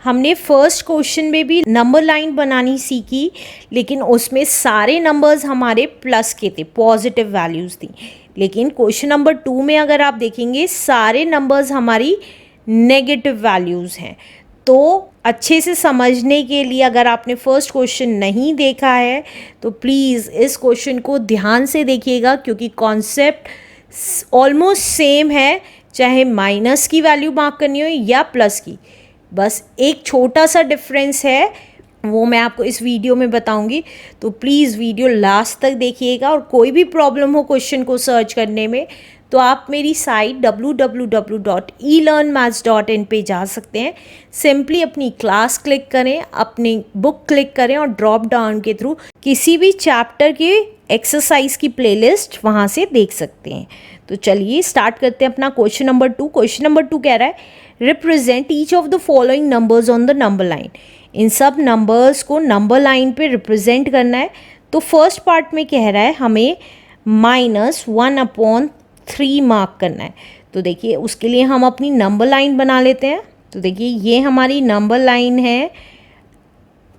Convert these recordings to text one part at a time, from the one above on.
हमने first question में भी नंबर लाइन बनानी सीखी, लेकिन उसमें सारे नंबर्स हमारे प्लस के थे, पॉजिटिव वैल्यूज़ थी। लेकिन क्वेश्चन नंबर 2 में अगर आप देखेंगे सारे नंबर्स हमारी नेगेटिव वैल्यूज़ हैं। तो अच्छे से समझने के लिए अगर आपने फर्स्ट क्वेश्चन नहीं देखा है तो प्लीज़ इस क्वेश्चन को ध्यान से देखिएगा, क्योंकि कॉन्सेप्ट ऑलमोस्ट सेम है, चाहे माइनस की वैल्यू मार्क करनी हो या प्लस की। बस एक छोटा सा डिफरेंस है, वो मैं आपको इस वीडियो में बताऊंगी। तो प्लीज़ वीडियो लास्ट तक देखिएगा, और कोई भी प्रॉब्लम हो क्वेश्चन को सर्च करने में तो आप मेरी साइट www.elearnmaths.in पे जा सकते हैं। सिंपली अपनी क्लास क्लिक करें, अपनी बुक क्लिक करें और ड्रॉप डाउन के थ्रू किसी भी चैप्टर के एक्सरसाइज की प्लेलिस्ट वहाँ से देख सकते हैं। तो चलिए स्टार्ट करते हैं अपना क्वेश्चन नंबर 2। क्वेश्चन नंबर 2 कह रहा है represent each of the following numbers on the number line. इन सब नंबर्स को नंबर लाइन पे रिप्रेजेंट करना है। तो फर्स्ट पार्ट में कह रहा है हमें -1/3 मार्क करना है। तो देखिए उसके लिए हम अपनी नंबर लाइन बना लेते हैं। तो देखिए ये हमारी नंबर लाइन है,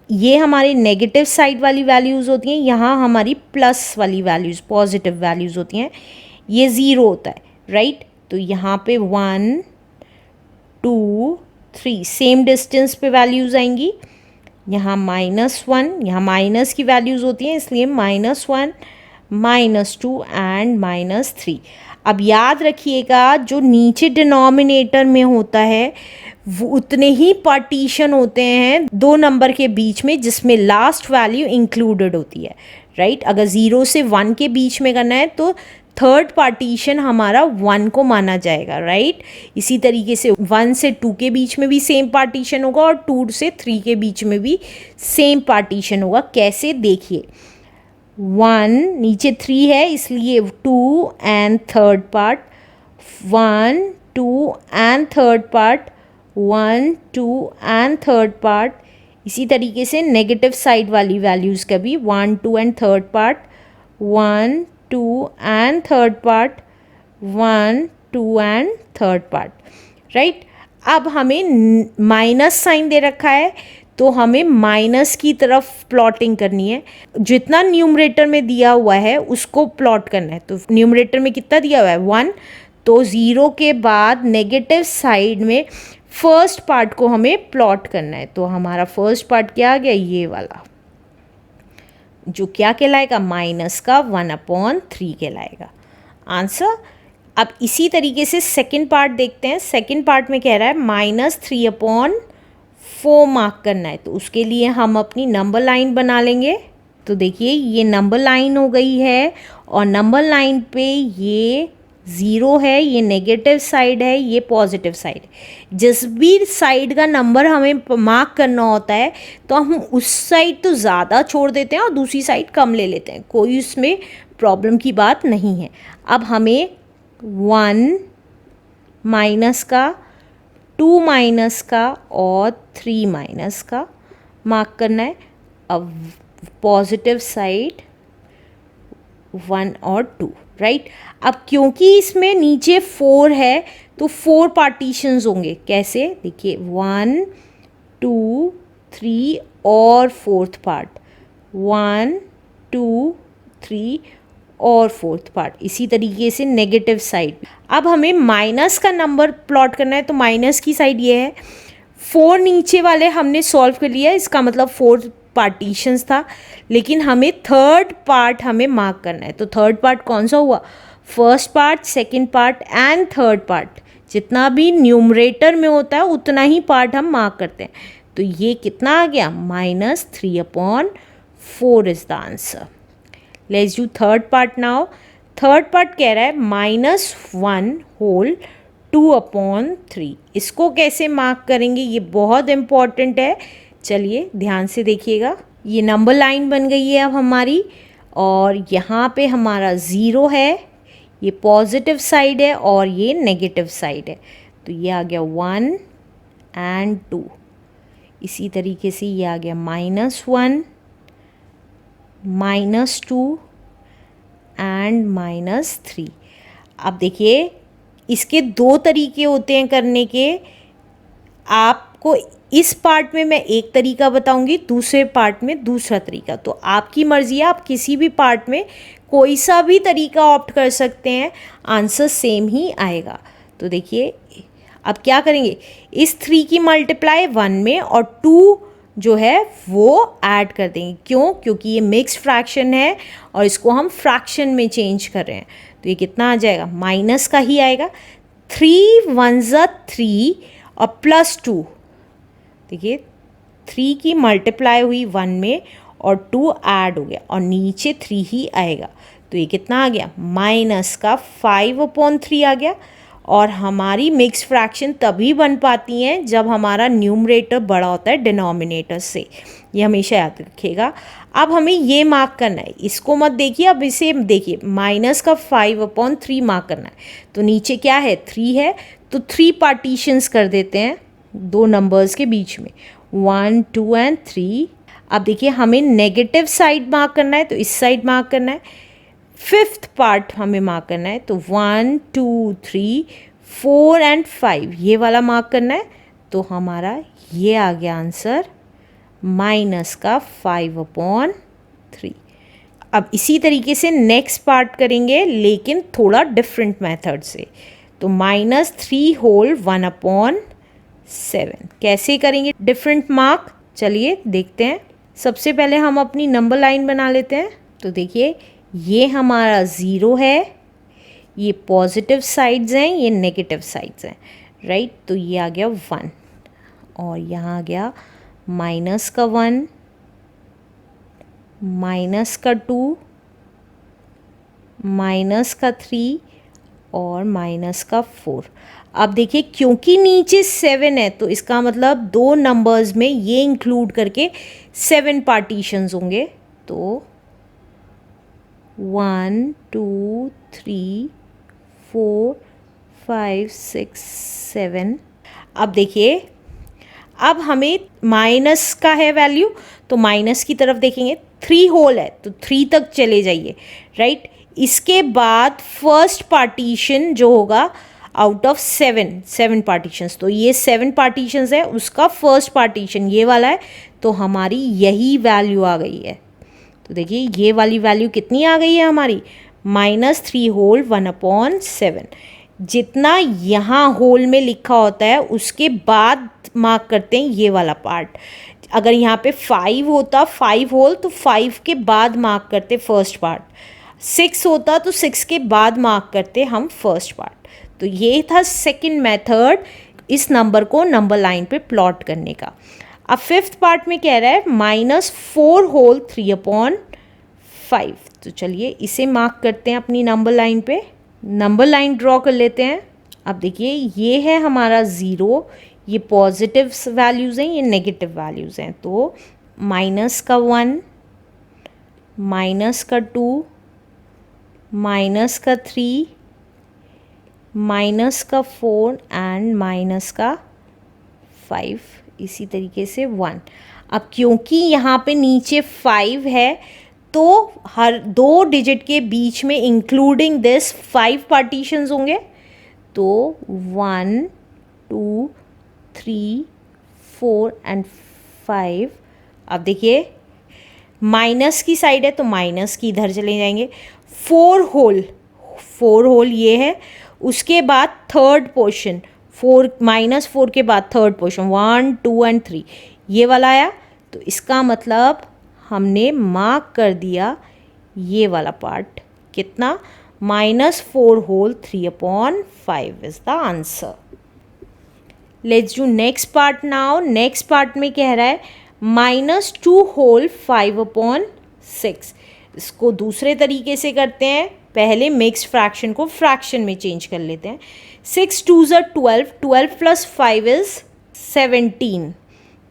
ये हमारी नेगेटिव साइड वाली वैल्यूज़ होती हैं, यहाँ हमारी प्लस वाली वैल्यूज़ पॉजिटिव वैल्यूज़ होती हैं, ये 0 होता है, राइट। तो यहाँ पे 1 2 3 सेम डिस्टेंस पे वैल्यूज़ आएंगी। यहाँ -1, यहाँ माइनस की वैल्यूज़ होती हैं, इसलिए -1 -2 एंड -3। अब याद रखिएगा जो नीचे डिनोमिनेटर में होता है वो उतने ही पार्टीशन होते हैं 2 नंबर के बीच में जिसमें लास्ट वैल्यू इंक्लूडेड होती है, राइट। अगर 0 से 1 के बीच में करना है तो थर्ड पार्टीशन हमारा 1 को माना जाएगा, राइट। इसी तरीके से 1 से 2 के बीच में भी सेम पार्टीशन होगा और 2 से 3 के बीच में भी सेम पार्टीशन होगा। कैसे, देखिए 1 नीचे 3 है इसलिए 2 and third part, 1 2 and third part, 1 2 and third part. इसी तरीके से नेगेटिव साइड वाली वैल्यूज़ का भी 1 2 and third part, 1 2 and third part, 1 2 and third part, right. अब हमें माइनस साइन दे रखा है तो हमें माइनस की तरफ प्लॉटिंग करनी है। जितना न्यूमरेटर में दिया हुआ है उसको प्लॉट करना है। तो न्यूमरेटर में कितना दिया हुआ है 1, तो 0 के बाद नेगेटिव साइड में फर्स्ट पार्ट को हमें प्लॉट करना है। तो हमारा फर्स्ट पार्ट क्या आ गया, ये वाला, जो क्या कहलाएगा, माइनस का 1/3 कहलाएगा आंसर। अब इसी तरीके से सेकंड पार्ट देखते हैं। सेकंड पार्ट में कह रहा है -3/4 मार्क करना है। तो उसके लिए हम अपनी नंबर लाइन बना लेंगे। तो देखिए ये नंबर लाइन हो गई है और नंबर लाइन पे ये 0 है, ये नेगेटिव साइड है, ये पॉजिटिव साइड है। जिस भी साइड का नंबर हमें मार्क करना होता है तो हम उस साइड तो ज़्यादा छोड़ देते हैं और दूसरी साइड कम ले लेते हैं, कोई उसमें प्रॉब्लम की बात नहीं है। अब हमें 1 माइनस का, 2 माइनस का और 3 माइनस का मार्क करना है। अब पॉजिटिव साइड 1 और 2, राइट। अब क्योंकि इसमें नीचे 4 है तो 4 पार्टीशंस होंगे। कैसे, देखिए 1 2 3 और फोर्थ पार्ट, 1 2 3 और फोर्थ पार्ट। इसी तरीके से नेगेटिव साइड। अब हमें माइनस का नंबर प्लॉट करना है तो माइनस की साइड ये है। 4 नीचे वाले हमने सॉल्व कर लिया, इसका मतलब 4 पार्टीशंस था, लेकिन हमें थर्ड पार्ट हमें मार्क करना है। तो थर्ड पार्ट कौन सा हुआ, first part, second part and third part. जितना भी न्यूमरेटर में होता है उतना ही पार्ट हम मार्क करते हैं। तो ये कितना आ गया, -3/4 is the answer. Let's do third part now. Third part कह रहा है -1/2/3। इसको कैसे मार्क करेंगे, ये बहुत इंपॉर्टेंट है। चलिए ध्यान से देखिएगा। ये नंबर लाइन बन गई है अब हमारी, और यहाँ पे हमारा 0 है, ये पॉजिटिव साइड है और ये नेगेटिव साइड है। तो ये आ गया 1 एंड 2। इसी तरीके से ये आ गया -1 -2 एंड -3। अब देखिए इसके 2 तरीके होते हैं करने के। आपको इस पार्ट में मैं एक तरीका बताऊंगी, दूसरे पार्ट में दूसरा तरीका। तो आपकी मर्ज़ी है, आप किसी भी पार्ट में कोई सा भी तरीका ऑप्ट कर सकते हैं, आंसर सेम ही आएगा। तो देखिए अब क्या करेंगे, इस 3 की मल्टीप्लाई 1 में और 2 जो है वो ऐड कर देंगे। क्यों? क्योंकि ये मिक्स्ड फ्रैक्शन है और इसको हम फ्रैक्शन में चेंज कर रहे हैं। तो ये कितना आ जाएगा, माइनस का ही आएगा। 3 1 ज़ा 3 और प्लस 2, देखिए 3 की मल्टीप्लाई हुई 1 में और 2 ऐड हो गया और नीचे 3 ही आएगा। तो ये कितना आ गया, माइनस का 5/3 आ गया। और हमारी मिक्स फ्रैक्शन तभी बन पाती हैं जब हमारा न्यूमरेटर बड़ा होता है डिनोमिनेटर से, ये हमेशा याद रखिएगा। अब हमें ये मार्क करना है, इसको मत देखिए, अब इसे देखिए, माइनस का 5/3 मार्क करना है। तो नीचे क्या है, 3 है, तो 3 पार्टीशंस कर देते हैं दो नंबर्स के बीच में, 1 2 एंड 3। अब देखिए हमें नेगेटिव साइड मार्क करना है, तो इस साइड मार्क करना है। 5th पार्ट हमें मार्क करना है, तो 1 2 3 4 एंड 5 ये वाला मार्क करना है। तो हमारा ये आ गया आंसर, माइनस का 5/3। अब इसी तरीके से नेक्स्ट पार्ट करेंगे, लेकिन थोड़ा डिफरेंट मेथड से। तो -3 होल 1/7 कैसे करेंगे डिफरेंट मार्क, चलिए देखते हैं। सबसे पहले हम अपनी नंबर लाइन बना लेते हैं। तो देखिए ये हमारा 0 है, ये पॉजिटिव साइड्स हैं, ये नेगेटिव साइड्स हैं, राइट। तो ये आ गया 1 और यहाँ आ गया माइनस का 1, माइनस का 2, माइनस का 3 और माइनस का 4। अब देखिए क्योंकि नीचे 7 है तो इसका मतलब दो नंबर्स में ये इंक्लूड करके 7 पार्टीशंस होंगे। तो 1 2 3 4 5 6 7। अब देखिए अब हमें माइनस का है वैल्यू, तो माइनस की तरफ देखेंगे, 3 होल है तो 3 तक चले जाइए, राइट। इसके बाद फर्स्ट पार्टीशन जो होगा आउट ऑफ 7 पार्टीशंस, तो ये 7 पार्टीशंस है, उसका फर्स्ट पार्टीशन ये वाला है, तो हमारी यही वैल्यू आ गई है। तो देखिए ये वाली वैल्यू कितनी आ गई है हमारी, -3 होल 1/7। जितना यहाँ होल में लिखा होता है उसके बाद मार्क करते हैं ये वाला पार्ट। अगर यहाँ पे 5 होता 5 होल तो 5 के बाद मार्क करते फर्स्ट पार्ट, 6 होता तो 6 के बाद मार्क करते हम फर्स्ट पार्ट। तो ये था सेकंड मेथड इस नंबर को नंबर लाइन पे प्लॉट करने का। अब 5th पार्ट में कह रहा है -4 होल 3/5। तो चलिए इसे मार्क करते हैं अपनी नंबर लाइन पे, नंबर लाइन ड्रॉ कर लेते हैं। अब देखिए ये है हमारा 0, ये पॉजिटिव वैल्यूज़ हैं, ये नेगेटिव वैल्यूज़ हैं। तो माइनस का 1, माइनस का 2, माइनस का 3, माइनस का 4 एंड माइनस का 5, इसी तरीके से 1। अब क्योंकि यहाँ पे नीचे 5 है तो हर 2 डिजिट के बीच में इंक्लूडिंग दिस 5 पार्टीशंस होंगे। तो 1 2 3 4 एंड 5। अब देखिए माइनस की साइड है तो माइनस की इधर चले जाएंगे। 4 होल ये है, उसके बाद थर्ड पोर्शन, -4 के बाद थर्ड पोर्शन 1 2 एंड 3 ये वाला आया। तो इसका मतलब हमने मार्क कर दिया ये वाला पार्ट, कितना, -4 whole 3/5 is the answer. Let's do next part now. Next part में कह रहा है -2 होल 5/6। इसको दूसरे तरीके से करते हैं, पहले मिक्स्ड फ्रैक्शन को फ्रैक्शन में चेंज कर लेते हैं। 6 2 ज़ा 12, 12 + 5 इज़ 17।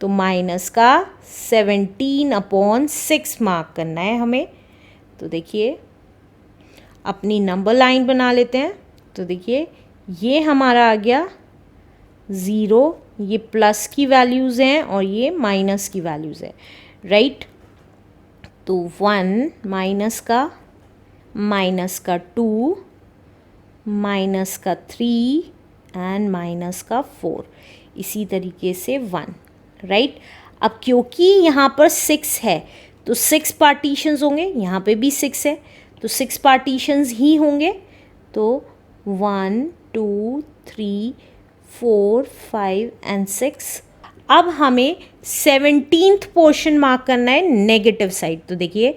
तो माइनस का 17/6 मार्क करना है हमें। तो देखिए अपनी नंबर लाइन बना लेते हैं। तो देखिए ये हमारा आ गया 0, ये प्लस की वैल्यूज़ हैं और ये माइनस की वैल्यूज़ है, राइट। तो 1 माइनस का 2, माइनस का 3 एंड माइनस का 4, इसी तरीके से 1, राइट। अब क्योंकि यहाँ पर 6 है तो 6 पार्टीशंस होंगे, यहाँ पे भी 6 है तो 6 पार्टीशंस ही होंगे। तो 1 2 3 4 5 एंड 6। अब हमें 17th पोर्शन मार्क करना है नेगेटिव साइड। तो देखिए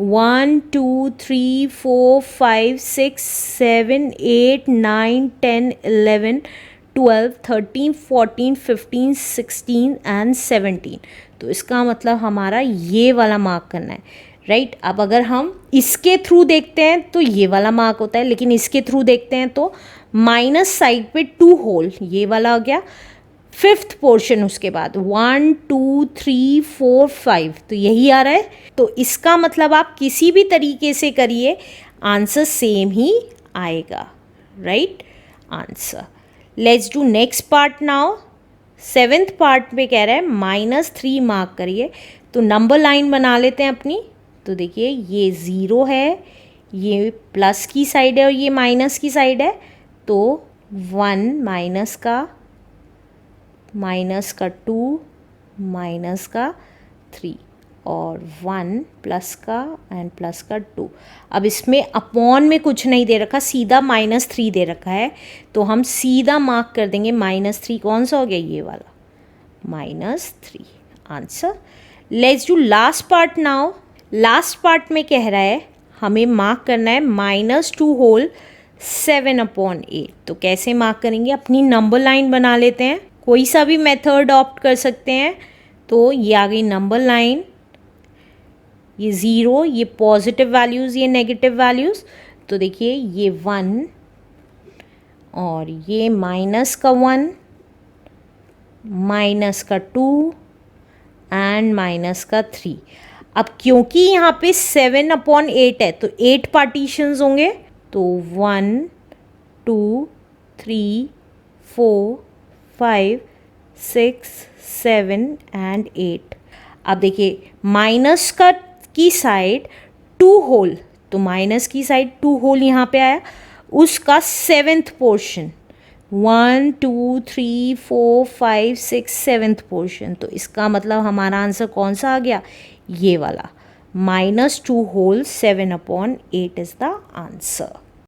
1 2 3 4 5 6 7 8 9 10 11 12 13 14 15 16 एंड 17। तो इसका मतलब हमारा ये वाला मार्क करना है, राइट। अब अगर हम इसके थ्रू देखते हैं तो ये वाला मार्क होता है, लेकिन इसके थ्रू देखते हैं तो माइनस साइड पे 2 होल ये वाला आ गया। 5th पोर्शन उसके बाद 1 2 3 4 5 तो यही आ रहा है। तो इसका मतलब आप किसी भी तरीके से करिए आंसर सेम ही आएगा, right answer. Let's do next part now. 7th part में कह रहा है -3 मार्क करिए। तो नंबर लाइन बना लेते हैं अपनी। तो देखिए ये 0 है, ये प्लस की साइड है और ये माइनस की साइड है। तो 1 माइनस का 2 माइनस का 3 और 1 प्लस का एंड प्लस का 2। अब इसमें अपॉन में कुछ नहीं दे रखा, सीधा -3 दे रखा है। तो हम सीधा मार्क कर देंगे -3। कौन सा हो गया? ये वाला -3 answer. Let's do last part now. Last part में कह रहा है हमें मार्क करना है -2 होल 7/8। तो कैसे मार्क करेंगे? अपनी नंबर लाइन बना लेते हैं, कोई सा भी मेथड ऑप्ट कर सकते हैं। तो ये आ गई नंबर लाइन, ये 0, ये पॉजिटिव वैल्यूज़, ये नेगेटिव वैल्यूज़। तो देखिए ये 1 और ये माइनस का 1, माइनस का 2 एंड माइनस का 3। अब क्योंकि यहाँ पे 7/8 है तो 8 पार्टीशंस होंगे। तो 1 2 3 4 5 6 7 एंड 8। अब देखिए माइनस का की साइड 2 होल, तो माइनस की साइड 2 होल यहाँ पे आया, उसका 7th पोर्शन 1 2 3 4 5 6 7th पोर्शन। तो इसका मतलब हमारा आंसर कौन सा आ गया? ये वाला -2 होल 7/8 इज़ द आंसर।